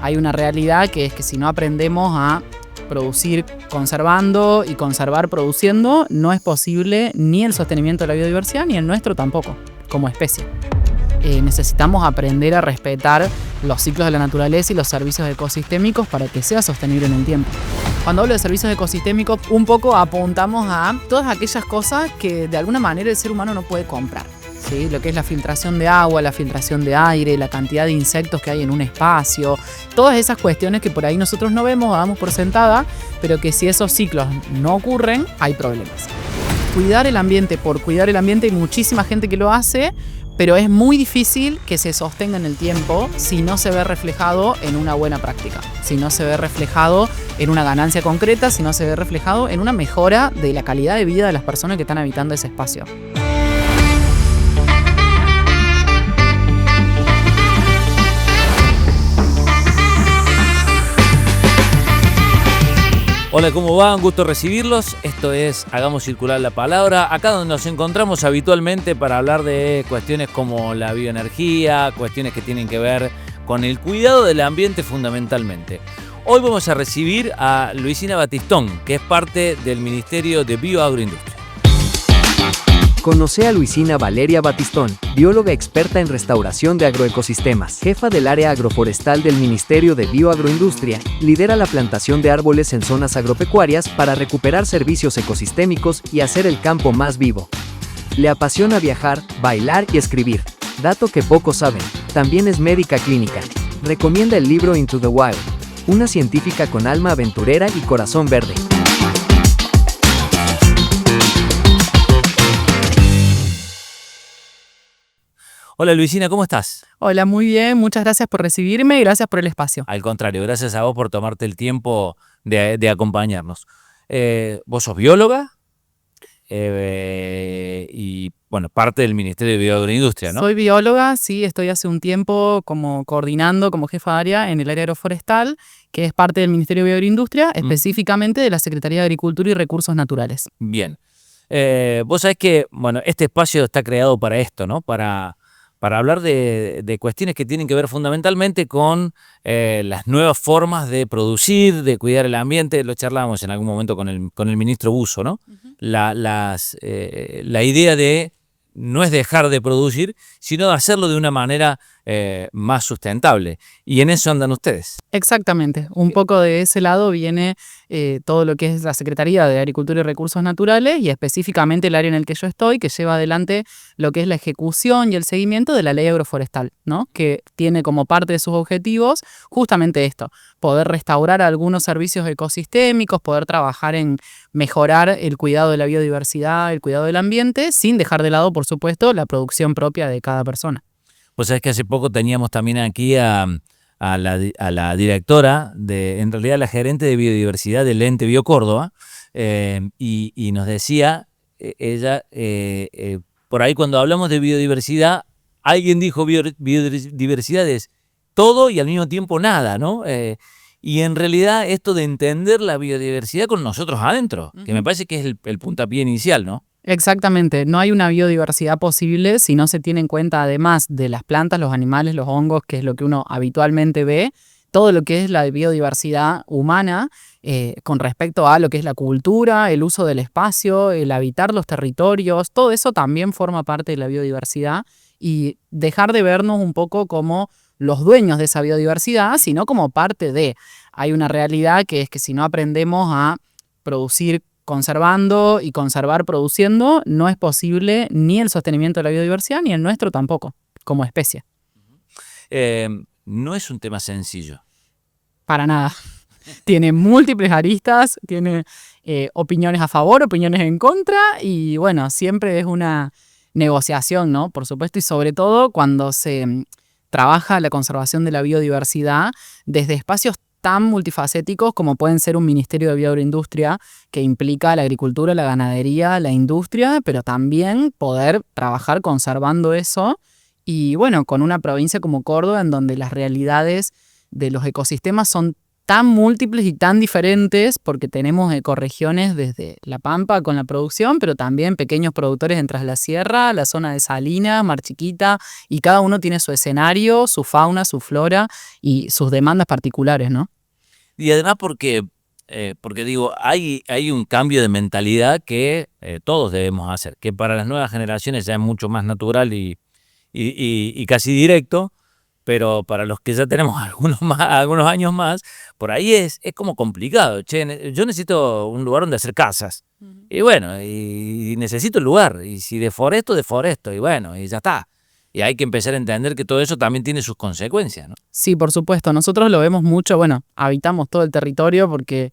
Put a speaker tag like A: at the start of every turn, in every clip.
A: hay una realidad que es que si no aprendemos a producir conservando y conservar produciendo, no es posible ni el sostenimiento de la biodiversidad ni el nuestro tampoco, como especie. Necesitamos aprender a respetar los ciclos de la naturaleza y los servicios ecosistémicos para que sea sostenible en el tiempo. Cuando hablo de servicios ecosistémicos, un poco apuntamos a todas aquellas cosas que de alguna manera el ser humano no puede comprar, ¿sí? Lo que es la filtración de agua, la filtración de aire, la cantidad de insectos que hay en un espacio, todas esas cuestiones que por ahí nosotros no vemos, damos por sentada, pero que si esos ciclos no ocurren, hay problemas. Cuidar el ambiente por cuidar el ambiente, hay muchísima gente que lo hace, pero es muy difícil que se sostenga en el tiempo si no se ve reflejado en una buena práctica, si no se ve reflejado en una ganancia concreta, si no se ve reflejado en una mejora de la calidad de vida de las personas que están habitando ese espacio.
B: Hola, ¿cómo va? Un gusto recibirlos. Esto es Hagamos Circular la Palabra, acá donde nos encontramos habitualmente para hablar de cuestiones como la bioenergía, cuestiones que tienen que ver con el cuidado del ambiente fundamentalmente. Hoy vamos a recibir a Luisina Batistón, que es parte del Ministerio de Bioagroindustria.
C: Conoce a Luisina Valeria Batistón, bióloga experta en restauración de agroecosistemas, jefa del área agroforestal del Ministerio de Bioagroindustria, lidera la plantación de árboles en zonas agropecuarias para recuperar servicios ecosistémicos y hacer el campo más vivo. Le apasiona viajar, bailar y escribir, dato que pocos saben, también es médica clínica. Recomienda el libro Into the Wild, una científica con alma aventurera y corazón verde.
B: Hola Luisina, ¿cómo estás?
A: Hola, muy bien, muchas gracias por recibirme y gracias por el espacio.
B: Al contrario, gracias a vos por tomarte el tiempo de acompañarnos. Vos sos bióloga y, bueno, parte del Ministerio de Bioagroindustria, ¿no?
A: Soy bióloga, sí, estoy hace un tiempo como coordinando como jefa de área en el área agroforestal, que es parte del Ministerio de Bioagroindustria, específicamente de la Secretaría de Agricultura y Recursos Naturales.
B: Bien. Vos sabés que, bueno, este espacio está creado para esto, ¿no? Para hablar de cuestiones que tienen que ver fundamentalmente con las nuevas formas de producir, de cuidar el ambiente. Lo charlábamos en algún momento con el ministro Busso, ¿no? La idea de no es dejar de producir, sino de hacerlo de una manera más sustentable. Y en eso andan ustedes.
A: Exactamente. Un poco de ese lado viene todo lo que es la Secretaría de Agricultura y Recursos Naturales y específicamente el área en el que yo estoy, que lleva adelante lo que es la ejecución y el seguimiento de la ley agroforestal, ¿no? Que tiene como parte de sus objetivos justamente esto, poder restaurar algunos servicios ecosistémicos, poder trabajar en mejorar el cuidado de la biodiversidad, el cuidado del ambiente, sin dejar de lado, por supuesto, la producción propia de cada persona.
B: Pues sabés que hace poco teníamos también aquí a la directora, en realidad la gerente de biodiversidad del ente Biocórdoba, y nos decía, ella, por ahí cuando hablamos de biodiversidad, alguien dijo biodiversidad es todo y al mismo tiempo nada, ¿no? Y en realidad esto de entender la biodiversidad con nosotros adentro, que me parece que es el puntapié inicial, ¿no?
A: Exactamente, no hay una biodiversidad posible si no se tiene en cuenta, además de las plantas, los animales, los hongos, que es lo que uno habitualmente ve, todo lo que es la biodiversidad humana con respecto a lo que es la cultura, el uso del espacio, el habitar los territorios, todo eso también forma parte de la biodiversidad y dejar de vernos un poco como los dueños de esa biodiversidad, sino como parte de. Hay una realidad que es que si no aprendemos a producir conservando y conservar produciendo, no es posible ni el sostenimiento de la biodiversidad ni el nuestro tampoco, como especie.
B: No es un tema sencillo.
A: Para nada. Tiene múltiples aristas, tiene opiniones a favor, opiniones en contra y bueno, siempre es una negociación, ¿no? Por supuesto, y sobre todo cuando se trabaja la conservación de la biodiversidad desde espacios tan multifacéticos como pueden ser un Ministerio de Bioagroindustria que implica la agricultura, la ganadería, la industria, pero también poder trabajar conservando eso y bueno, con una provincia como Córdoba en donde las realidades de los ecosistemas son tan múltiples y tan diferentes, porque tenemos ecorregiones desde La Pampa con la producción, pero también pequeños productores en Tras la Sierra, la zona de Salinas, Mar Chiquita, y cada uno tiene su escenario, su fauna, su flora y sus demandas particulares, ¿no?
B: Y además porque digo, hay un cambio de mentalidad que todos debemos hacer, que para las nuevas generaciones ya es mucho más natural y casi directo, pero para los que ya tenemos algunos años más, por ahí es como complicado. Che, yo necesito un lugar donde hacer casas. Y bueno, y necesito el lugar. Y si deforesto, y bueno, y ya está. Y hay que empezar a entender que todo eso también tiene sus consecuencias, ¿no?
A: Sí, por supuesto. Nosotros lo vemos mucho, bueno, habitamos todo el territorio porque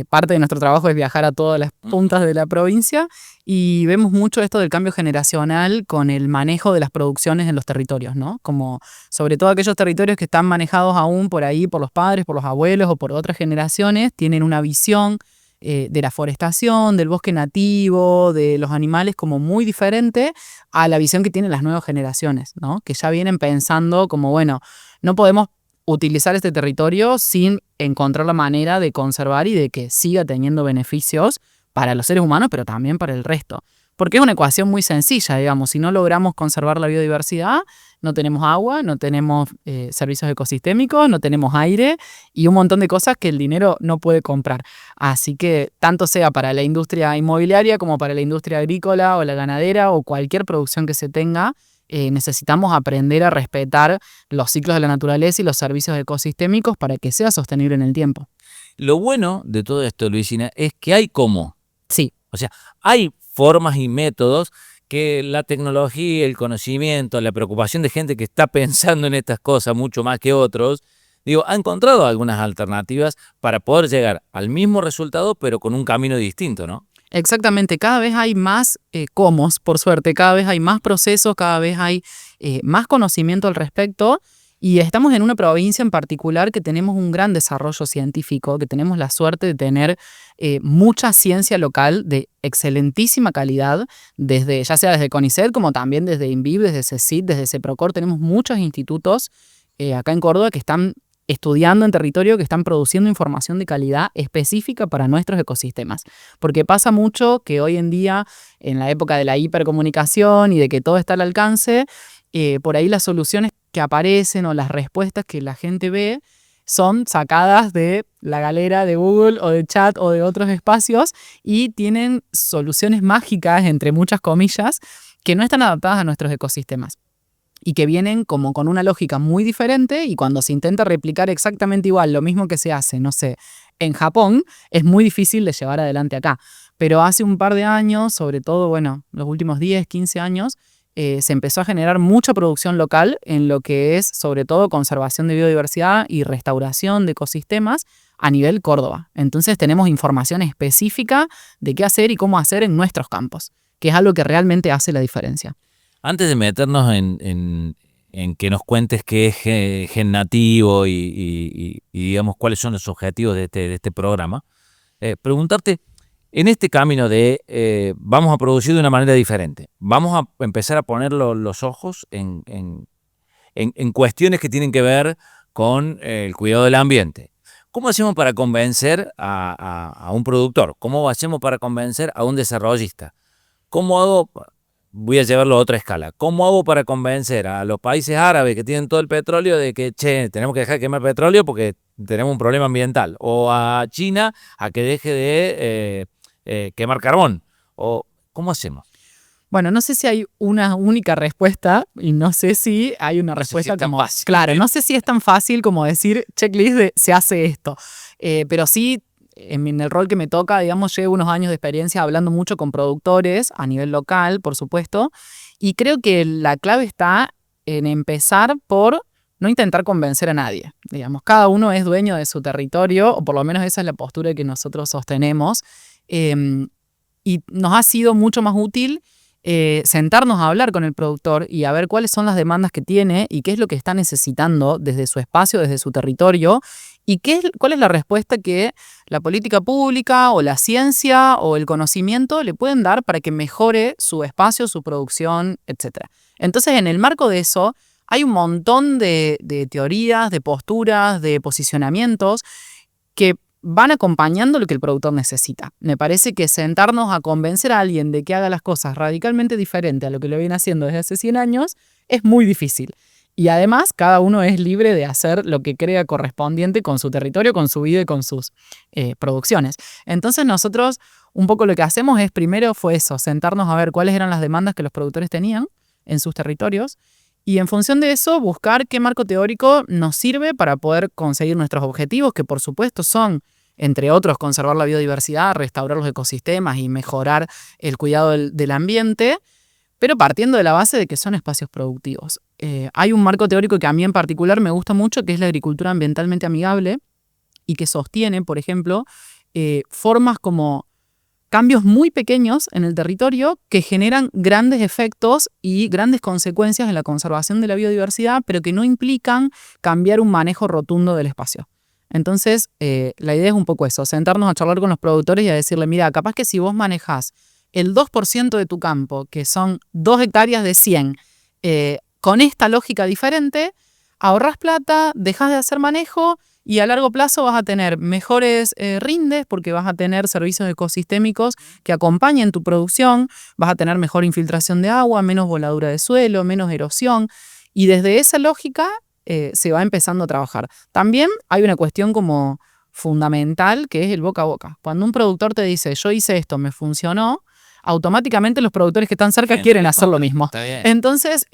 A: parte de nuestro trabajo es viajar a todas las puntas de la provincia y vemos mucho esto del cambio generacional con el manejo de las producciones en los territorios, ¿no? Como sobre todo aquellos territorios que están manejados aún por ahí por los padres, por los abuelos o por otras generaciones, tienen una visión de la forestación, del bosque nativo, de los animales como muy diferente a la visión que tienen las nuevas generaciones, ¿no? Que ya vienen pensando como, bueno, no podemos utilizar este territorio sin encontrar la manera de conservar y de que siga teniendo beneficios para los seres humanos, pero también para el resto. Porque es una ecuación muy sencilla, digamos. Si no logramos conservar la biodiversidad, no tenemos agua, no tenemos servicios ecosistémicos, no tenemos aire y un montón de cosas que el dinero no puede comprar. Así que tanto sea para la industria inmobiliaria como para la industria agrícola o la ganadera o cualquier producción que se tenga, necesitamos aprender a respetar los ciclos de la naturaleza y los servicios ecosistémicos para que sea sostenible en el tiempo.
B: Lo bueno de todo esto, Luisina, es que hay cómo.
A: Sí.
B: O sea, hay formas y métodos que la tecnología, el conocimiento, la preocupación de gente que está pensando en estas cosas mucho más que otros, ha encontrado algunas alternativas para poder llegar al mismo resultado, pero con un camino distinto, ¿no?
A: Exactamente, cada vez hay más comos, por suerte, cada vez hay más procesos, cada vez hay más conocimiento al respecto y estamos en una provincia en particular que tenemos un gran desarrollo científico, que tenemos la suerte de tener mucha ciencia local de excelentísima calidad, ya sea desde CONICET como también desde INVIV, desde CECIT, desde CEPROCOR, tenemos muchos institutos acá en Córdoba que están estudiando en territorio, que están produciendo información de calidad específica para nuestros ecosistemas. Porque pasa mucho que hoy en día, en la época de la hipercomunicación y de que todo está al alcance, por ahí las soluciones que aparecen o las respuestas que la gente ve son sacadas de la galera de Google o de Chat o de otros espacios y tienen soluciones mágicas, entre muchas comillas, que no están adaptadas a nuestros ecosistemas y que vienen como con una lógica muy diferente y cuando se intenta replicar exactamente igual lo mismo que se hace, no sé, en Japón, es muy difícil de llevar adelante acá. Pero hace un par de años, sobre todo, bueno, los últimos 10, 15 años, se empezó a generar mucha producción local en lo que es, sobre todo, conservación de biodiversidad y restauración de ecosistemas a nivel Córdoba. Entonces tenemos información específica de qué hacer y cómo hacer en nuestros campos, que es algo que realmente hace la diferencia.
B: Antes de meternos en que nos cuentes qué es Gen Nativo y digamos cuáles son los objetivos de este programa, preguntarte, en este camino de vamos a producir de una manera diferente, vamos a empezar a poner los ojos en cuestiones que tienen que ver con el cuidado del ambiente. ¿Cómo hacemos para convencer a un productor? ¿Cómo hacemos para convencer a un desarrollista? ¿Cómo hago? Voy a llevarlo a otra escala. ¿Cómo hago para convencer a los países árabes que tienen todo el petróleo de que, tenemos que dejar de quemar petróleo porque tenemos un problema ambiental? O a China a que deje de quemar carbón. ¿O cómo hacemos?
A: Bueno, no sé si hay una única respuesta y no sé si hay una respuesta como
B: fácil.
A: Claro, no sé si es tan fácil como decir checklist de se hace esto. Pero sí, en el rol que me toca, digamos, llevo unos años de experiencia hablando mucho con productores a nivel local, por supuesto, y creo que la clave está en empezar por no intentar convencer a nadie. Digamos, cada uno es dueño de su territorio, o por lo menos esa es la postura que nosotros sostenemos, y nos ha sido mucho más útil sentarnos a hablar con el productor y a ver cuáles son las demandas que tiene y qué es lo que está necesitando desde su espacio, desde su territorio y cuál es la respuesta que la política pública o la ciencia o el conocimiento le pueden dar para que mejore su espacio, su producción, etc. Entonces, en el marco de eso, hay un montón de teorías, de posturas, de posicionamientos que van acompañando lo que el productor necesita. Me parece que sentarnos a convencer a alguien de que haga las cosas radicalmente diferente a lo que lo viene haciendo desde hace 100 años es muy difícil. Y además, cada uno es libre de hacer lo que crea correspondiente con su territorio, con su vida y con sus producciones. Entonces nosotros un poco lo que hacemos es, primero fue eso, sentarnos a ver cuáles eran las demandas que los productores tenían en sus territorios y en función de eso buscar qué marco teórico nos sirve para poder conseguir nuestros objetivos, que por supuesto son, entre otros, conservar la biodiversidad, restaurar los ecosistemas y mejorar el cuidado del ambiente, pero partiendo de la base de que son espacios productivos. Hay un marco teórico que a mí en particular me gusta mucho, que es la agricultura ambientalmente amigable y que sostiene, por ejemplo, formas como cambios muy pequeños en el territorio que generan grandes efectos y grandes consecuencias en la conservación de la biodiversidad, pero que no implican cambiar un manejo rotundo del espacio. Entonces, la idea es un poco eso, sentarnos a charlar con los productores y a decirle, mira, capaz que si vos manejás el 2% de tu campo, que son 2 hectáreas de 100, con esta lógica diferente, ahorrás plata, dejás de hacer manejo y a largo plazo vas a tener mejores rindes porque vas a tener servicios ecosistémicos que acompañen tu producción, vas a tener mejor infiltración de agua, menos voladura de suelo, menos erosión y desde esa lógica se va empezando a trabajar. También hay una cuestión como fundamental que es el boca a boca. Cuando un productor te dice yo hice esto, me funcionó, automáticamente los productores que están cerca quieren hacer lo mismo. Entonces,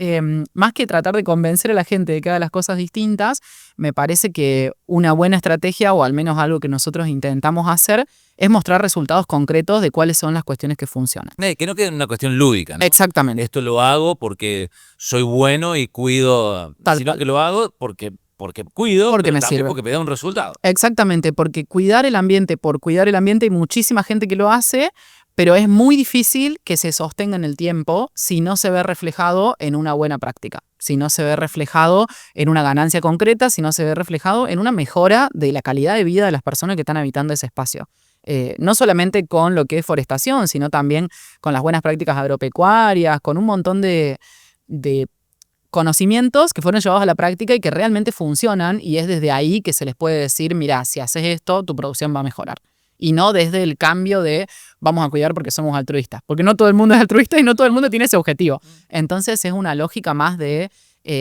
A: más que tratar de convencer a la gente de que haga las cosas distintas, me parece que una buena estrategia, o al menos algo que nosotros intentamos hacer, es mostrar resultados concretos de cuáles son las cuestiones que funcionan.
B: Que no quede una cuestión lúdica, ¿no?
A: Exactamente.
B: Esto lo hago porque soy bueno y cuido, sino que lo hago porque cuido,
A: porque me
B: también
A: sirve.
B: Porque me da un resultado.
A: Exactamente, porque cuidar el ambiente por cuidar el ambiente hay muchísima gente que lo hace, pero es muy difícil que se sostenga en el tiempo si no se ve reflejado en una buena práctica, si no se ve reflejado en una ganancia concreta, si no se ve reflejado en una mejora de la calidad de vida de las personas que están habitando ese espacio. No solamente con lo que es forestación, sino también con las buenas prácticas agropecuarias, con un montón de conocimientos que fueron llevados a la práctica y que realmente funcionan, y es desde ahí que se les puede decir, mira, si haces esto, tu producción va a mejorar. Y no desde el cambio de vamos a cuidar porque somos altruistas. Porque no todo el mundo es altruista y no todo el mundo tiene ese objetivo. Entonces es una lógica más de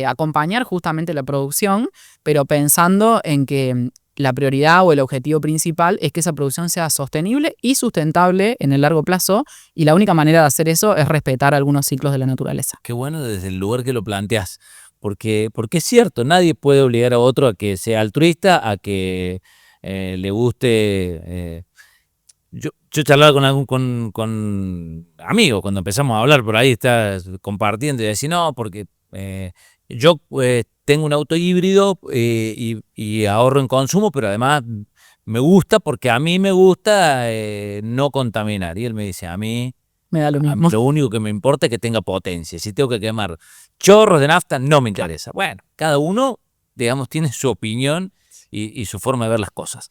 A: acompañar justamente la producción, pero pensando en que la prioridad o el objetivo principal es que esa producción sea sostenible y sustentable en el largo plazo, y la única manera de hacer eso es respetar algunos ciclos de la naturaleza.
B: Qué bueno desde el lugar que lo planteás, porque es cierto, nadie puede obligar a otro a que sea altruista, a que le guste. Yo charlaba con amigos cuando empezamos a hablar por ahí, estás compartiendo y decir, no, porque yo tengo un auto híbrido y ahorro en consumo, pero además me gusta porque a mí me gusta no contaminar. Y él me dice, a mí
A: me da lo mismo.
B: Lo único que me importa es que tenga potencia. Si tengo que quemar chorros de nafta, no me interesa. Bueno, cada uno, digamos, tiene su opinión y su forma de ver las cosas.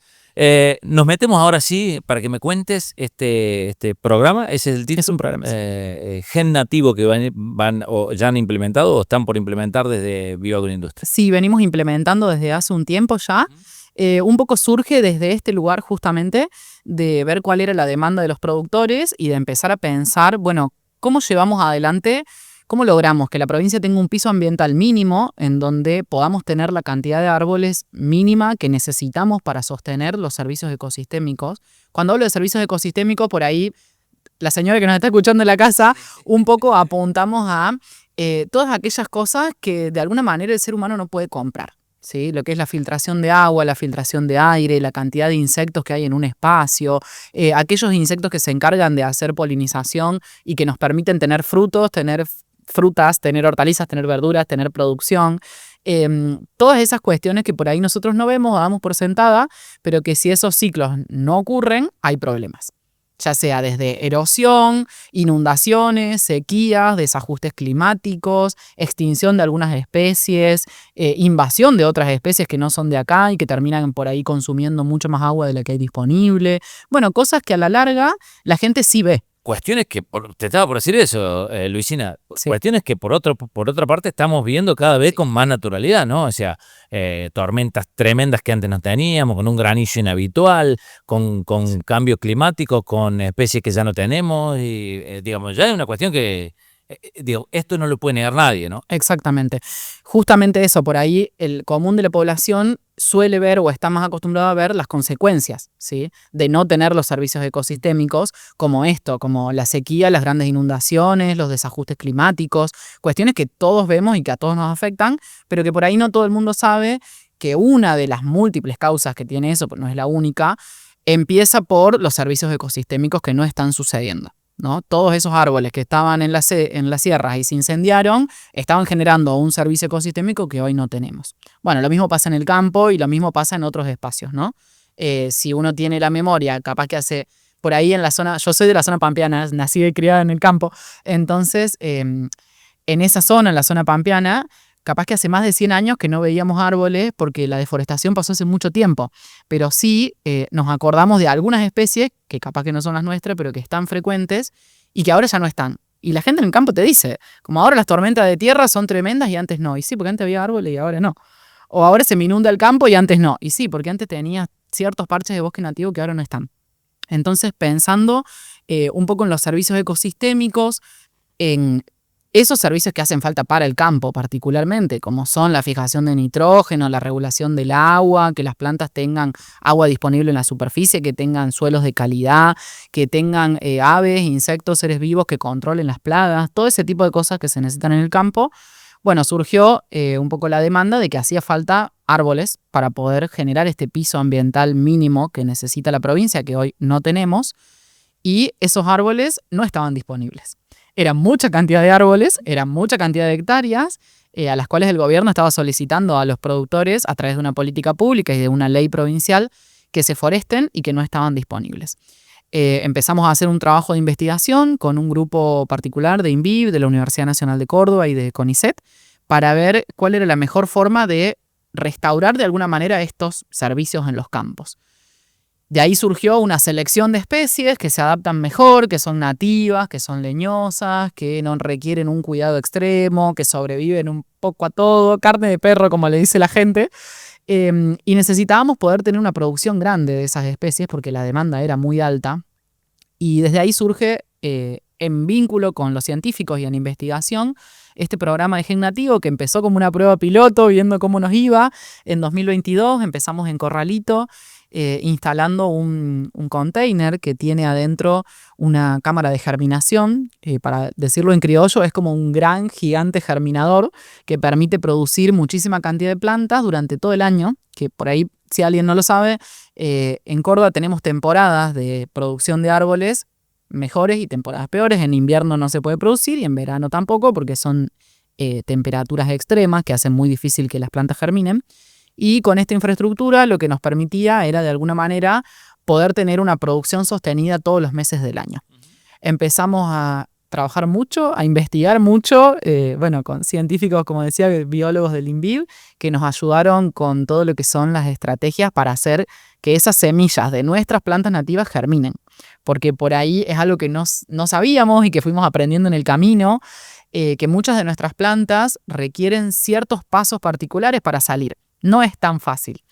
B: Nos metemos ahora sí para que me cuentes este programa. Ese es el título.
A: Es un programa.
B: Gen nativo que van o ya han implementado o están por implementar desde Bioagroindustria.
A: Sí, venimos implementando desde hace un tiempo ya. Un poco surge desde este lugar justamente de ver cuál era la demanda de los productores y de empezar a pensar, bueno, ¿cómo llevamos adelante? ¿Cómo logramos que la provincia tenga un piso ambiental mínimo en donde podamos tener la cantidad de árboles mínima que necesitamos para sostener los servicios ecosistémicos? Cuando hablo de servicios ecosistémicos, por ahí la señora que nos está escuchando en la casa, un poco apuntamos a todas aquellas cosas que de alguna manera el ser humano no puede comprar. ¿Sí? Lo que es la filtración de agua, la filtración de aire, la cantidad de insectos que hay en un espacio, aquellos insectos que se encargan de hacer polinización y que nos permiten tener frutos, tener frutas, tener hortalizas, tener verduras, tener producción. Todas esas cuestiones que por ahí nosotros no vemos, damos por sentada, pero que si esos ciclos no ocurren, hay problemas. Ya sea desde erosión, inundaciones, sequías, desajustes climáticos, extinción de algunas especies, invasión de otras especies que no son de acá y que terminan por ahí consumiendo mucho más agua de la que hay disponible. Bueno, cosas que a la larga la gente sí ve.
B: cuestiones que, te estaba por decir eso, Luisina,
A: Sí.
B: cuestiones que por otra parte estamos viendo cada vez con más naturalidad, ¿no? O sea, tormentas tremendas que antes no teníamos, con un granizo inhabitual, con cambio climático, con especies que ya no tenemos, y digamos, ya es una cuestión que, digo, esto no lo puede negar nadie, ¿no?
A: Exactamente. Justamente eso, por ahí el común de la población suele ver o está más acostumbrado a ver las consecuencias, ¿sí?, de no tener los servicios ecosistémicos como esto, como la sequía, las grandes inundaciones, los desajustes climáticos, cuestiones que todos vemos y que a todos nos afectan, pero que por ahí no todo el mundo sabe que una de las múltiples causas que tiene eso, pues no es la única, empieza por los servicios ecosistémicos que no están sucediendo, ¿no? Todos esos árboles que estaban en las sierras y se incendiaron estaban generando un servicio ecosistémico que hoy no tenemos. Bueno, lo mismo pasa en el campo y lo mismo pasa en otros espacios, ¿no? Si uno tiene la memoria, capaz que hace por ahí en la zona, yo soy de la zona pampeana, nací y criada en el campo, entonces en esa zona, en la zona pampeana, capaz que hace más de 100 años que no veíamos árboles porque la deforestación pasó hace mucho tiempo, pero sí nos acordamos de algunas especies que capaz que no son las nuestras, pero que están frecuentes y que ahora ya no están. Y la gente en el campo te dice, como ahora las tormentas de tierra son tremendas y antes no. Y sí, porque antes había árboles y ahora no. O ahora se me inunda el campo y antes no. Y sí, porque antes tenía ciertos parches de bosque nativo que ahora no están. Entonces, pensando un poco en los servicios ecosistémicos, en esos servicios que hacen falta para el campo particularmente, como son la fijación de nitrógeno, la regulación del agua, que las plantas tengan agua disponible en la superficie, que tengan suelos de calidad, que tengan aves, insectos, seres vivos que controlen las plagas, todo ese tipo de cosas que se necesitan en el campo. Bueno, surgió un poco la demanda de que hacía falta árboles para poder generar este piso ambiental mínimo que necesita la provincia, que hoy no tenemos, y esos árboles no estaban disponibles. Era mucha cantidad de árboles, era mucha cantidad de hectáreas a las cuales el gobierno estaba solicitando a los productores a través de una política pública y de una ley provincial que se foresten y que no estaban disponibles. Empezamos a hacer un trabajo de investigación con un grupo particular de INVIV, de la Universidad Nacional de Córdoba y de CONICET, para ver cuál era la mejor forma de restaurar de alguna manera estos servicios en los campos. De ahí surgió una selección de especies que se adaptan mejor, que son nativas, que son leñosas, que no requieren un cuidado extremo, que sobreviven un poco a todo, carne de perro como le dice la gente. Y necesitábamos poder tener una producción grande de esas especies porque la demanda era muy alta. Y desde ahí surge, en vínculo con los científicos y en investigación, este programa de Gen Nativo que empezó como una prueba piloto, viendo cómo nos iba. En 2022 empezamos en Corralito, instalando un container que tiene adentro una cámara de germinación. Para decirlo en criollo, es como un gran gigante germinador que permite producir muchísima cantidad de plantas durante todo el año, que por ahí, si alguien no lo sabe, en Córdoba tenemos temporadas de producción de árboles mejores y temporadas peores. En invierno no se puede producir y en verano tampoco porque son temperaturas extremas que hacen muy difícil que las plantas germinen. Y con esta infraestructura lo que nos permitía era de alguna manera poder tener una producción sostenida todos los meses del año. Empezamos a trabajar mucho, a investigar mucho, con científicos, como decía, biólogos del INVIV, que nos ayudaron con todo lo que son las estrategias para hacer que esas semillas de nuestras plantas nativas germinen. Porque por ahí es algo que no sabíamos y que fuimos aprendiendo en el camino, que muchas de nuestras plantas requieren ciertos pasos particulares para salir. No es tan fácil.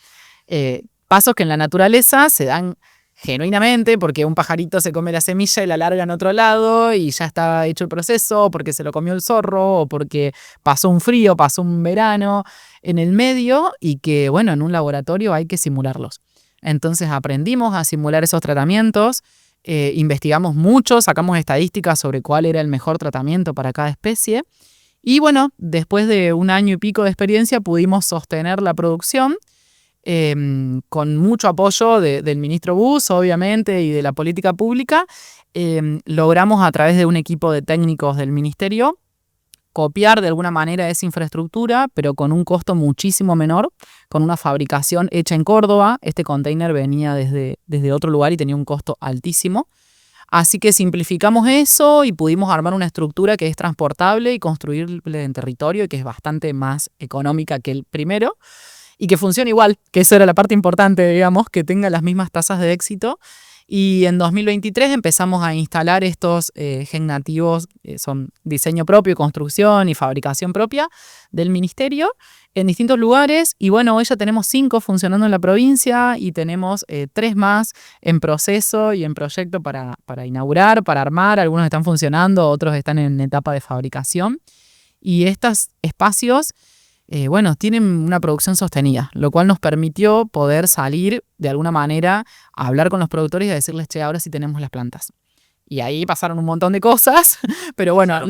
A: Pasos que en la naturaleza se dan genuinamente porque un pajarito se come la semilla y la larga en otro lado y ya está hecho el proceso, o porque se lo comió el zorro, o porque pasó un frío, pasó un verano en el medio y que, en un laboratorio hay que simularlos. Entonces aprendimos a simular esos tratamientos, investigamos mucho, sacamos estadísticas sobre cuál era el mejor tratamiento para cada especie. Y después de 1 año y pico de experiencia pudimos sostener la producción con mucho apoyo del ministro Bus, obviamente, y de la política pública. Logramos a través de un equipo de técnicos del ministerio copiar de alguna manera esa infraestructura, pero con un costo muchísimo menor, con una fabricación hecha en Córdoba. Este container venía desde otro lugar y tenía un costo altísimo. Así que simplificamos eso y pudimos armar una estructura que es transportable y construible en territorio y que es bastante más económica que el primero y que funcione igual, que esa era la parte importante, digamos, que tenga las mismas tasas de éxito. Y en 2023 empezamos a instalar estos gen nativos, son diseño propio, construcción y fabricación propia del ministerio en distintos lugares. Y bueno, hoy ya tenemos 5 funcionando en la provincia y tenemos 3 más en proceso y en proyecto para inaugurar, para armar. Algunos están funcionando, otros están en etapa de fabricación. Y estos espacios tienen una producción sostenida, lo cual nos permitió poder salir de alguna manera a hablar con los productores y a decirles, che, ahora sí tenemos las plantas. Y ahí pasaron un montón de cosas, pero bueno,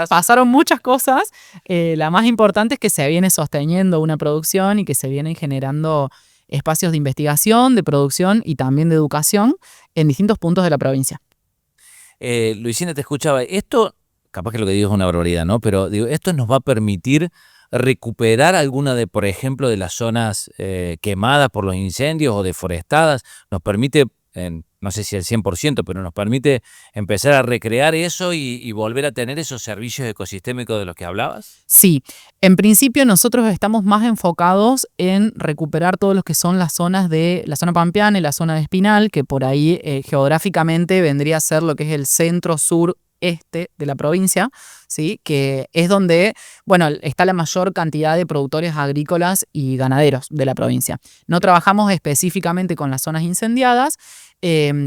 A: pasaron muchas cosas. La más importante es que se viene sosteniendo una producción y que se vienen generando espacios de investigación, de producción y también de educación en distintos puntos de la provincia.
B: Luisina, te escuchaba. Esto, capaz que lo que digo es una barbaridad, ¿no? Pero digo, esto nos va a permitir recuperar alguna de, por ejemplo, de las zonas quemadas por los incendios o deforestadas. Nos permite, no sé si al 100%, pero nos permite empezar a recrear eso y volver a tener esos servicios ecosistémicos de los que hablabas.
A: Sí, en principio nosotros estamos más enfocados en recuperar todo lo que son las zonas de la zona pampeana y la zona de Espinal, que por ahí geográficamente vendría a ser lo que es el centro-sur este de la provincia, ¿sí? Que es donde, está la mayor cantidad de productores agrícolas y ganaderos de la provincia. No trabajamos específicamente con las zonas incendiadas,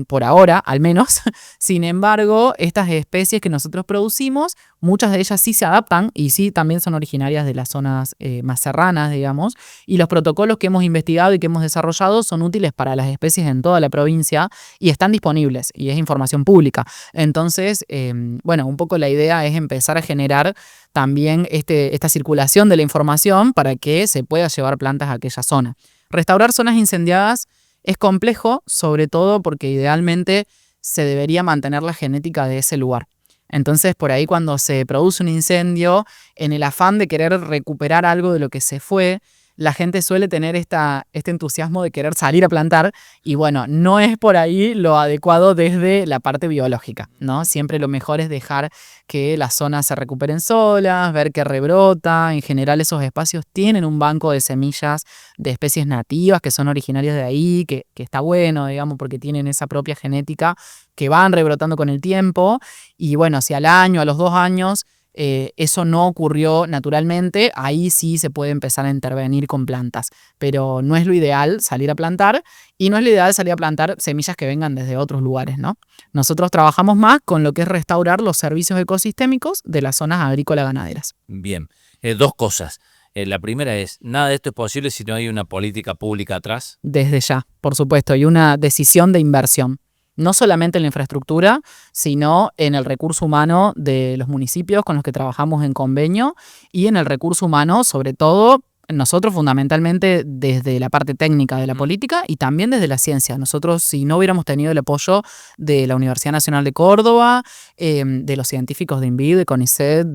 A: por ahora al menos. Sin embargo, estas especies que nosotros producimos, muchas de ellas sí se adaptan y sí también son originarias de las zonas más serranas, digamos, y los protocolos que hemos investigado y que hemos desarrollado son útiles para las especies en toda la provincia y están disponibles y es información pública. Entonces, un poco la idea es empezar a generar también esta circulación de la información para que se pueda llevar plantas a aquella zona. Restaurar zonas incendiadas es complejo, sobre todo porque idealmente se debería mantener la genética de ese lugar. Entonces, por ahí cuando se produce un incendio, en el afán de querer recuperar algo de lo que se fue, la gente suele tener este entusiasmo de querer salir a plantar y no es por ahí lo adecuado desde la parte biológica, ¿no? Siempre lo mejor es dejar que las zonas se recuperen solas, ver que rebrota. En general esos espacios tienen un banco de semillas de especies nativas que son originarias de ahí, que está bueno, digamos, porque tienen esa propia genética que van rebrotando con el tiempo y si al año, a los 2 años eso no ocurrió naturalmente, ahí sí se puede empezar a intervenir con plantas, pero no es lo ideal salir a plantar y no es lo ideal salir a plantar semillas que vengan desde otros lugares, ¿no? Nosotros trabajamos más con lo que es restaurar los servicios ecosistémicos de las zonas agrícola-ganaderas.
B: Bien, 2 cosas. La primera es, nada de esto es posible si no hay una política pública atrás.
A: Desde ya, por supuesto, y una decisión de inversión. No solamente en la infraestructura, sino en el recurso humano de los municipios con los que trabajamos en convenio y en el recurso humano, sobre todo, nosotros fundamentalmente desde la parte técnica de la política y también desde la ciencia. Nosotros, si no hubiéramos tenido el apoyo de la Universidad Nacional de Córdoba, de los científicos de INVID, de CONICET,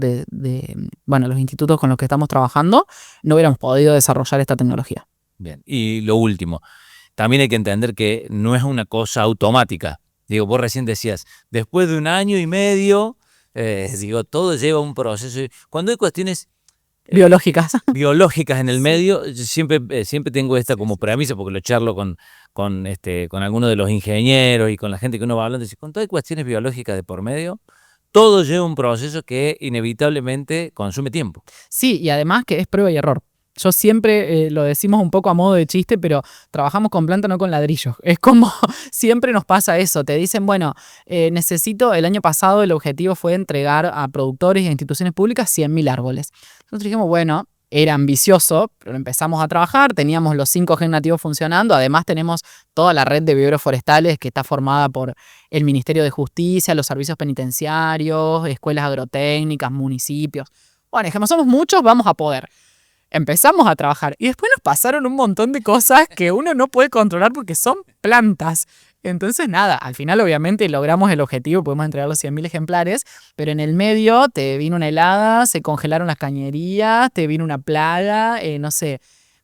A: los institutos con los que estamos trabajando, no hubiéramos podido desarrollar esta tecnología.
B: Bien, y lo último. También hay que entender que no es una cosa automática. Digo, vos recién decías, después de 1 año y medio, todo lleva un proceso. Cuando hay cuestiones
A: biológicas
B: en el medio, yo siempre tengo esta como premisa, porque lo charlo con algunos de los ingenieros y con la gente que uno va hablando, cuando hay cuestiones biológicas de por medio, todo lleva un proceso que inevitablemente consume tiempo.
A: Sí, y además que es prueba y error. Yo siempre lo decimos un poco a modo de chiste, pero trabajamos con planta, no con ladrillos. Es como siempre nos pasa eso. Te dicen, el año pasado el objetivo fue entregar a productores y a instituciones públicas 100.000 árboles. Nosotros dijimos, era ambicioso, pero empezamos a trabajar, teníamos los 5 gen nativos funcionando, además tenemos toda la red de viveros forestales que está formada por el Ministerio de Justicia, los servicios penitenciarios, escuelas agrotécnicas, municipios. Dijimos, somos muchos, vamos a poder. Empezamos a trabajar y después nos pasaron un montón de cosas que uno no puede controlar porque son plantas. Entonces nada, al final obviamente logramos el objetivo, podemos entregar los 100.000 ejemplares, pero en el medio te vino una helada, se congelaron las cañerías, te vino una plaga,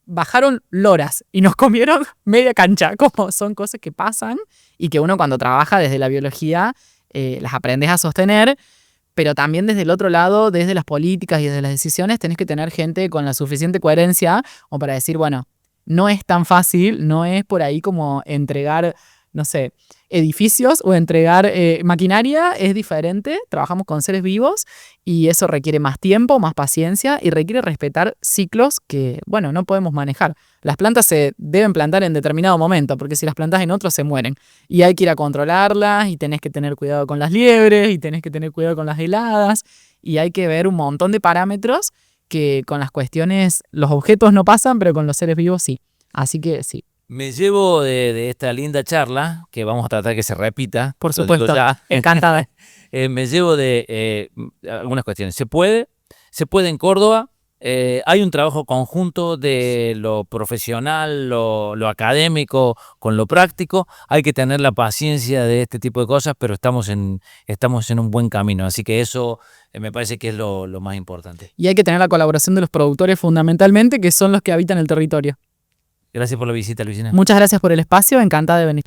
A: bajaron loras y nos comieron media cancha, como son cosas que pasan y que uno cuando trabaja desde la biología las aprendes a sostener. Pero también desde el otro lado, desde las políticas y desde las decisiones, tenés que tener gente con la suficiente coherencia como para decir, no es tan fácil, no es por ahí como entregar, no sé, edificios o entregar maquinaria es diferente. Trabajamos con seres vivos y eso requiere más tiempo, más paciencia y requiere respetar ciclos que, bueno, no podemos manejar. Las plantas se deben plantar en determinado momento, porque si las plantas en otro se mueren. Y hay que ir a controlarlas y tenés que tener cuidado con las liebres y tenés que tener cuidado con las heladas y hay que ver un montón de parámetros que con las cuestiones, los objetos no pasan, pero con los seres vivos sí. Así que sí.
B: Me llevo de esta linda charla, que vamos a tratar que se repita.
A: Por
B: lo digo
A: supuesto,
B: ya.
A: encantada.
B: Me llevo de algunas cuestiones. Se puede en Córdoba. Hay un trabajo conjunto de lo profesional, lo académico con lo práctico. Hay que tener la paciencia de este tipo de cosas, pero estamos en un buen camino. Así que eso me parece que es lo más importante.
A: Y hay que tener la colaboración de los productores fundamentalmente, que son los que habitan el territorio.
B: Gracias por la visita, Luisina.
A: Muchas gracias por el espacio, encantada de venir.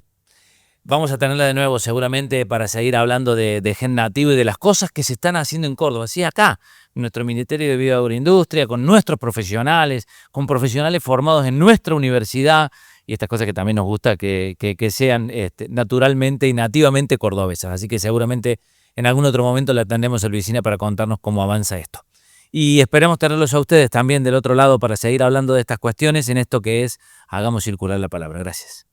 B: Vamos a tenerla de nuevo seguramente para seguir hablando de gen nativo y de las cosas que se están haciendo en Córdoba. Sí, acá, en nuestro Ministerio de Bioagroindustria, con nuestros profesionales, con profesionales formados en nuestra universidad y estas cosas que también nos gusta que sean naturalmente y nativamente cordobesas. Así que seguramente en algún otro momento la tendremos a Luisina para contarnos cómo avanza esto. Y esperemos tenerlos a ustedes también del otro lado para seguir hablando de estas cuestiones en esto que es Hagamos Circular la Palabra. Gracias.